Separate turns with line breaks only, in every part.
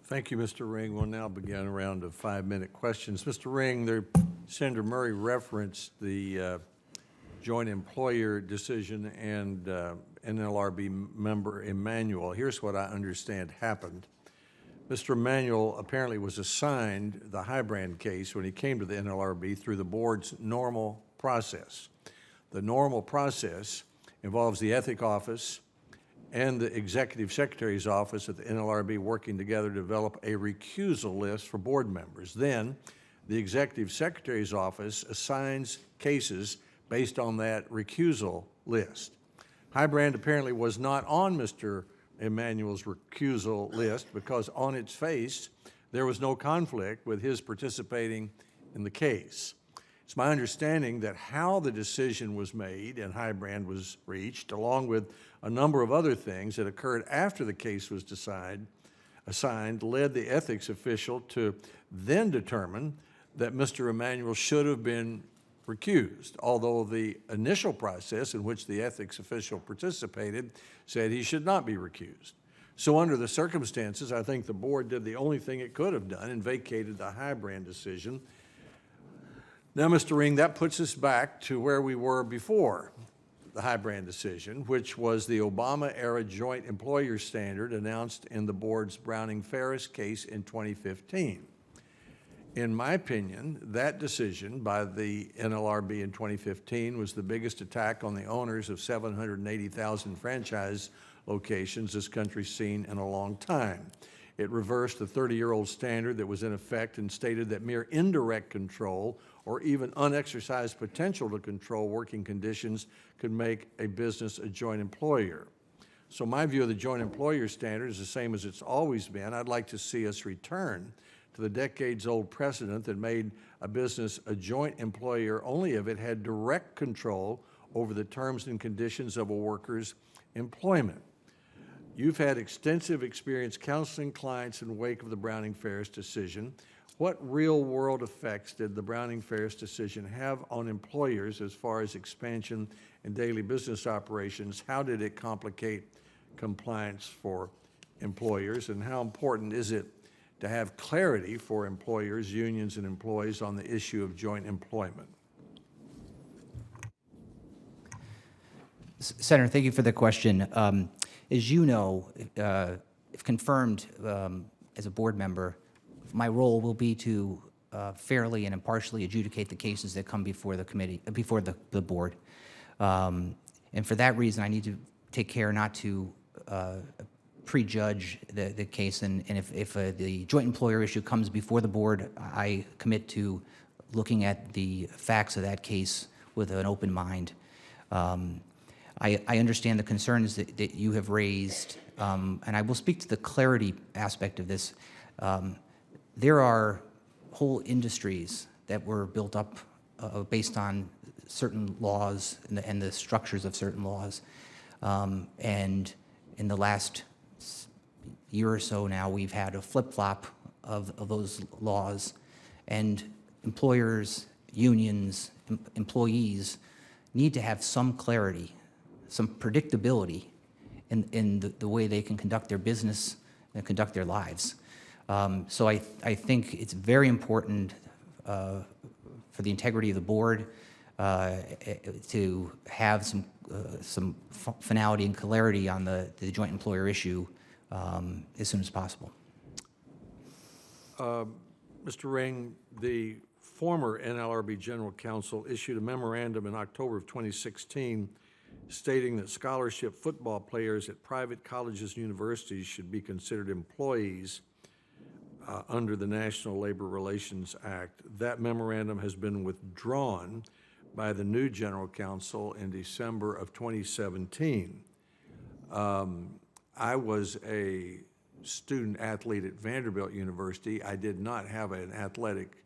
Thank you, Mr. Ring. We'll now begin a round of 5-minute questions. Mr. Ring, Senator Murray referenced the joint employer decision and NLRB member Emanuel. Here's what I understand happened. Mr. Emanuel apparently was assigned the Highbrand case when he came to the NLRB through the board's normal process. The normal process involves the Ethics Office and the Executive Secretary's Office at the NLRB working together to develop a recusal list for board members. Then, the Executive Secretary's Office assigns cases based on that recusal list. Highbrand apparently was not on Mr. Emanuel's recusal list because on its face, there was no conflict with his participating in the case. It's my understanding that how the decision was made and Highbrand was reached, along with a number of other things that occurred after the case was assigned, led the ethics official to then determine that Mr. Emanuel should have been recused, although the initial process in which the ethics official participated said he should not be recused. So under the circumstances, I think the board did the only thing it could have done and vacated the Highbrand decision. Now, Mr. Ring, that puts us back to where we were before the Highbrand decision, which was the Obama-era joint employer standard announced in the board's Browning-Ferris case in 2015. In my opinion, that decision by the NLRB in 2015 was the biggest attack on the owners of 780,000 franchise locations this country's seen in a long time. It reversed the 30-year-old standard that was in effect and stated that mere indirect control or even unexercised potential to control working conditions could make a business a joint employer. So my view of the joint employer standard is the same as it's always been. I'd like to see us return to the decades-old precedent that made a business a joint employer only if it had direct control over the terms and conditions of a worker's employment. You've had extensive experience counseling clients in the wake of the Browning-Ferris decision. What real-world effects did the Browning-Ferris decision have on employers as far as expansion in daily business operations? How did it complicate compliance for employers, and how important is it to have clarity for employers, unions, and employees on the issue of joint employment?
Senator, thank you for the question. As you know, if confirmed as a board member, my role will be to fairly and impartially adjudicate the cases that come before the committee, before the board. And for that reason, I need to take care not to prejudge the case. And if the joint employer issue comes before the board, I commit to looking at the facts of that case with an open mind. I understand the concerns that you have raised, and I will speak to the clarity aspect of this. There are whole industries that were built up based on certain laws and the structures of certain laws. And in the last year or so now, we've had a flip-flop of those laws, and employers, unions, employees need to have some clarity, some predictability in the way they can conduct their business and conduct their lives. So I think it's very important for the integrity of the board to have some finality and clarity on the joint employer issue as soon as possible.
Mr. Ring, the former NLRB General Counsel issued a memorandum in October of 2016 stating that scholarship football players at private colleges and universities should be considered employees under the National Labor Relations Act. That memorandum has been withdrawn by the new General Counsel in December of 2017. I was a student athlete at Vanderbilt University. I did not have an athletic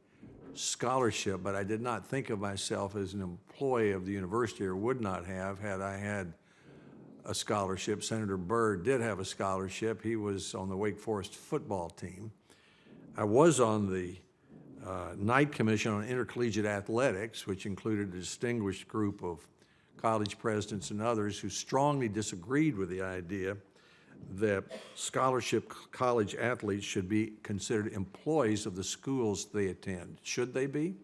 scholarship, but I did not think of myself as an employee of the university, or would not have had I had a scholarship. Senator Byrd did have a scholarship. He was on the Wake Forest football team. I was on the Knight Commission on Intercollegiate Athletics, which included a distinguished group of college presidents and others who strongly disagreed with the idea that scholarship college athletes should be considered employees of the schools they attend. Should they be?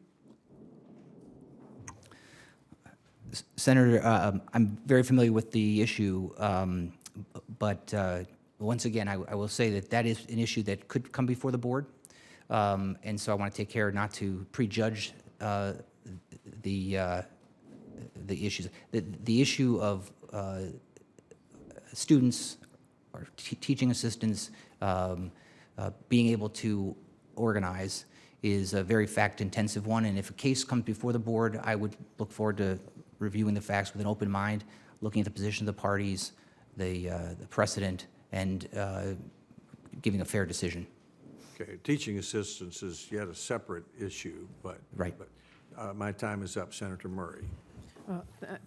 Senator, I'm very familiar with the issue, but once again, I will say that that is an issue that could come before the board, and so I want to take care not to prejudge the issues. The issue of students or teaching assistants being able to organize is a very fact-intensive one, and if a case comes before the board, I would look forward to reviewing the facts with an open mind, looking at the position of the parties, the precedent, and giving a fair decision.
Okay, teaching assistants is yet a separate issue, but.
Right.
But my time is up, Senator Murray.
Thank